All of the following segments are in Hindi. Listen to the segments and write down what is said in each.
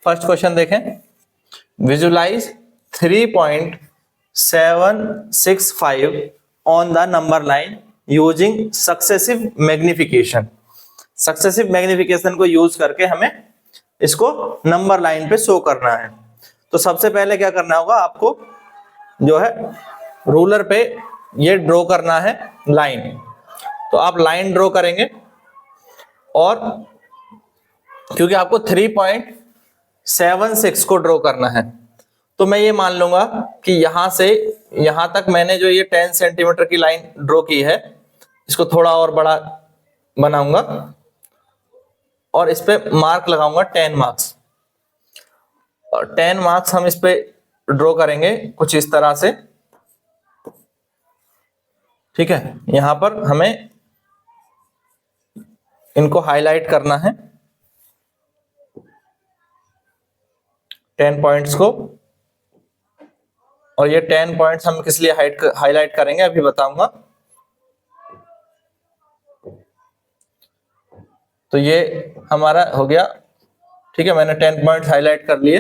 फर्स्ट क्वेश्चन देखें, visualise 3.765 on the number line using successive magnification. Successive magnification को यूज करके हमें इसको नंबर लाइन पे शो करना है। तो सबसे पहले क्या करना होगा, आपको जो है रूलर पे ये ड्रॉ करना है लाइन। तो आप लाइन ड्रॉ करेंगे और क्योंकि आपको 3.76 को ड्रॉ करना है, तो मैं ये मान लूंगा कि यहां से यहां तक मैंने जो ये 10 सेंटीमीटर की लाइन ड्रॉ की है, इसको थोड़ा और बड़ा बनाऊंगा और इस पे मार्क लगाऊंगा 10 मार्क्स। और 10 मार्क्स हम इस पे ड्रॉ करेंगे कुछ इस तरह से, ठीक है। यहां पर हमें इनको हाईलाइट करना है 10 पॉइंट्स को, और ये 10 पॉइंट्स हम किस लिए हाईलाइट करेंगे अभी बताऊंगा। तो ये हमारा हो गया, ठीक है, मैंने 10 पॉइंट्स हाईलाइट कर लिए।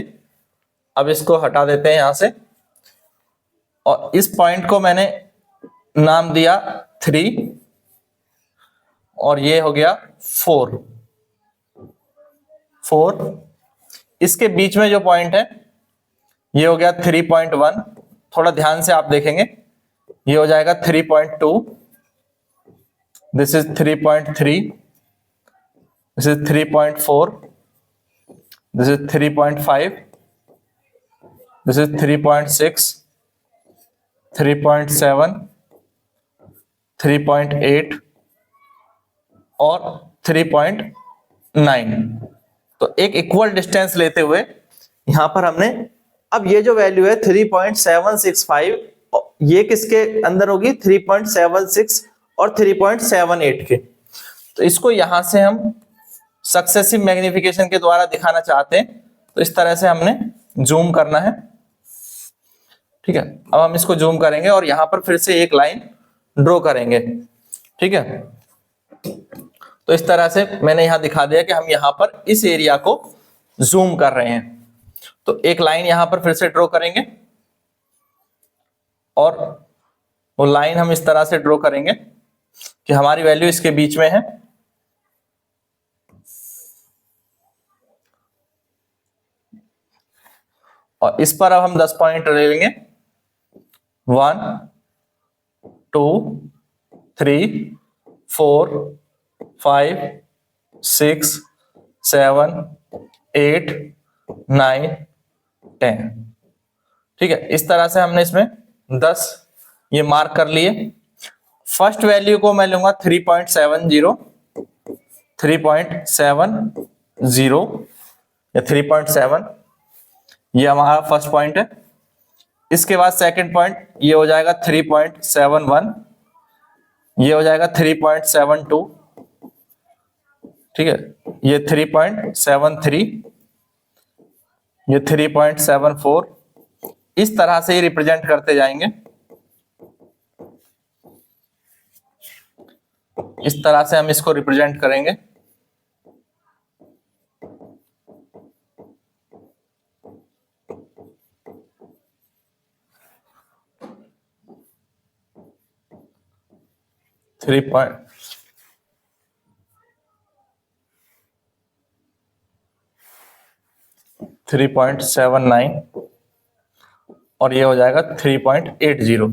अब इसको हटा देते हैं यहां से, और इस पॉइंट को मैंने नाम दिया 3 और ये हो गया 4। इसके बीच में जो पॉइंट है ये हो गया 3.1। थोड़ा ध्यान से आप देखेंगे, ये हो जाएगा 3.2, this is 3.3, this is 3.4, this is 3.5, this is 3.6, 3.7, 3.8 और 3.9। तो एक इक्वल डिस्टेंस लेते हुए यहां पर हमने, अब ये जो वैल्यू है 3.765, ये किसके अंदर होगी, 3.76 और 3.78 के। तो इसको यहां से हम सक्सेसिव मैग्निफिकेशन के द्वारा दिखाना चाहते हैं, तो इस तरह से हमने जूम करना है, ठीक है। अब हम इसको जूम करेंगे और यहां पर फिर से एक लाइन ड्रॉ करेंगे, ठीक है। तो इस तरह से मैंने यहां दिखा दिया कि हम यहां पर इस एरिया को जूम कर रहे हैं। तो एक लाइन यहां पर फिर से ड्रॉ करेंगे और वो लाइन हम इस तरह से ड्रॉ करेंगे कि हमारी वैल्यू इसके बीच में है। और इस पर अब हम 10 पॉइंट ले लेंगे, 1 2 3 4 5 6 7 8 9 10, ठीक है। इस तरह से हमने इसमें 10 ये मार्क कर लिए। फर्स्ट वैल्यू को मैं लूंगा 3.70 या 3.7, ये हमारा फर्स्ट पॉइंट है। इसके बाद सेकंड पॉइंट ये हो जाएगा 3.71, ये हो जाएगा 3.72, ठीक है। ये 3.73, ये 3.74, इस तरह से ही रिप्रेजेंट करते जाएंगे। इस तरह से हम इसको रिप्रेजेंट करेंगे। थ्री पॉइंट 3.79 और ये हो जाएगा 3.80।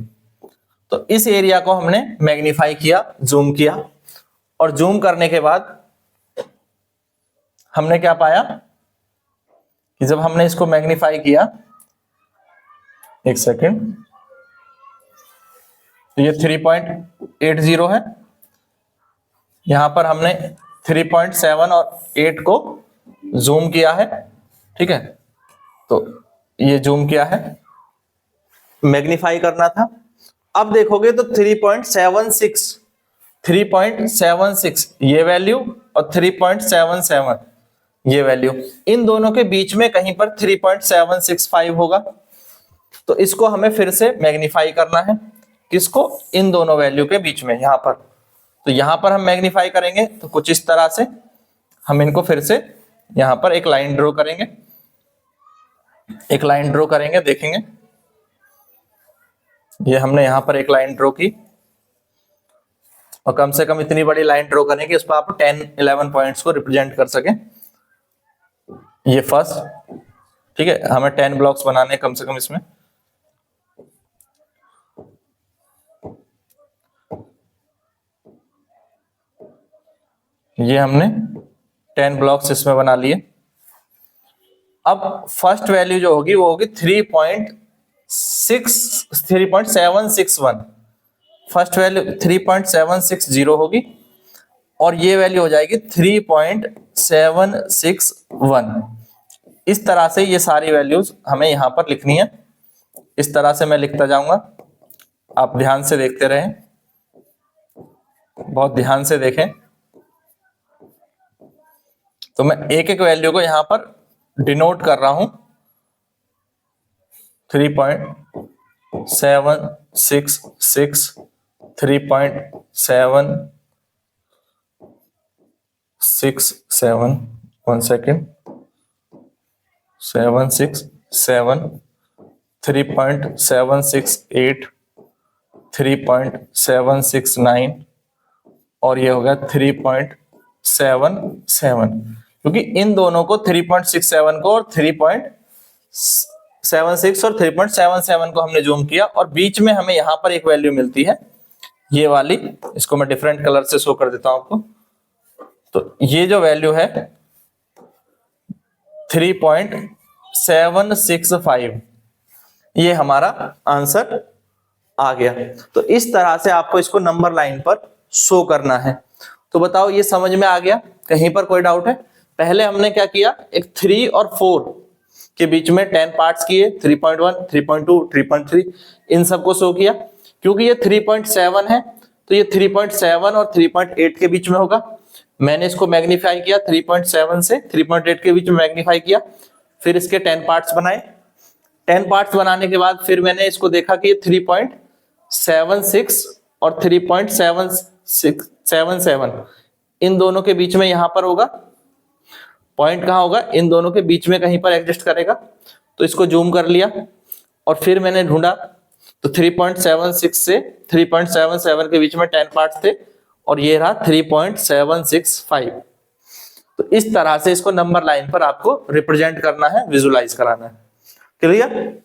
तो इस एरिया को हमने मैग्नीफाई किया, जूम किया, और जूम करने के बाद हमने क्या पाया कि जब हमने इसको मैग्नीफाई किया, एक सेकेंड, तो ये 3.80 है। यहां पर हमने 3.7 और 8 को जूम किया है, ठीक है। तो ये जूम किया है, मैग्नीफाई करना था। अब देखोगे तो 3.76 ये वैल्यू और 3.77 ये वैल्यू, इन दोनों के बीच में कहीं पर 3.765 होगा। तो इसको हमें फिर से मैग्नीफाई करना है, किसको, इन दोनों वैल्यू के बीच में, यहां पर। तो यहां पर हम मैग्नीफाई करेंगे तो कुछ इस तरह से हम इनको फिर से यहां पर एक लाइन ड्रॉ करेंगे एक लाइन ड्रॉ करेंगे, देखेंगे। ये हमने यहां पर एक लाइन ड्रॉ की और कम से कम इतनी बड़ी लाइन ड्रॉ करें कि उस पर आप 10-11 पॉइंट्स को रिप्रेजेंट कर सकें। ये फर्स्ट, ठीक है, हमें 10 ब्लॉक्स बनाने कम से कम इसमें। ये हमने 10 ब्लॉक्स इसमें बना लिए। अब फर्स्ट वैल्यू जो होगी वो होगी 3.761। फर्स्ट वैल्यू 3.760 होगी और ये वैल्यू हो जाएगी 3.761। इस तरह से ये सारी वैल्यूज हमें यहां पर लिखनी है। इस तरह से मैं लिखता जाऊंगा, आप ध्यान से देखते रहें, बहुत ध्यान से देखें। तो मैं एक एक वैल्यू को यहां पर डिनोट कर रहा हूं। 3.766, 3.767, 1 सेकेंड, 767, 3.768, 3.769 और ये हो गया 3.77। क्योंकि इन दोनों को 3.67 को और 3.76 और 3.77 को हमने जूम किया और बीच में हमें यहां पर एक वैल्यू मिलती है, ये वाली। इसको मैं डिफरेंट कलर से शो कर देता हूं आपको। तो ये जो वैल्यू है 3.765, ये हमारा आंसर आ गया। तो इस तरह से आपको इसको नंबर लाइन पर शो करना है। तो बताओ, ये समझ में आ गया? कहीं पर कोई डाउट है? पहले हमने क्या किया, एक 3 और 4 के बीच में 10 पार्ट्स किए, 3.1, 3.2, 3.3, इन सबको शो किया। क्योंकि ये 3.7 है तो ये 3.7 और 3.8 के बीच में होगा। मैंने इसको मैग्नीफाई किया, 3.7 से 3.8 के बीच में मैग्नीफाई किया, फिर इसके 10 पार्ट्स बनाए। 10 पार्ट्स बनाने के बाद फिर मैंने इसको देखा कि ये 3.76 और 3.767 इन दोनों के बीच में यहां पर होगा। पॉइंट कहां होगा? इन दोनों के बीच में कहीं पर एग्जिस्ट करेगा। तो इसको जूम कर लिया और फिर मैंने ढूंढा, तो 3.76 से 3.77 के बीच में 10 पार्ट्स थे और ये रहा 3.765। तो इस तरह से इसको नंबर लाइन पर आपको रिप्रेजेंट करना है, विजुलाइज कराना है। क्लियर?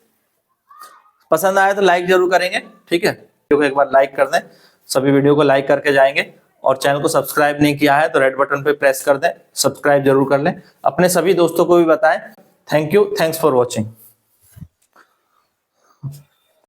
पसंद आया तो लाइक जरूर करेंगे, ठीक है? वीडियो को एक बार लाइक कर दें, सभी वीडियो को लाइक करके जाएंगे। और चैनल को सब्सक्राइब नहीं किया है तो रेड बटन पे प्रेस कर दें, सब्सक्राइब जरूर कर लें, अपने सभी दोस्तों को भी बताएं। Thank you, thanks for watching.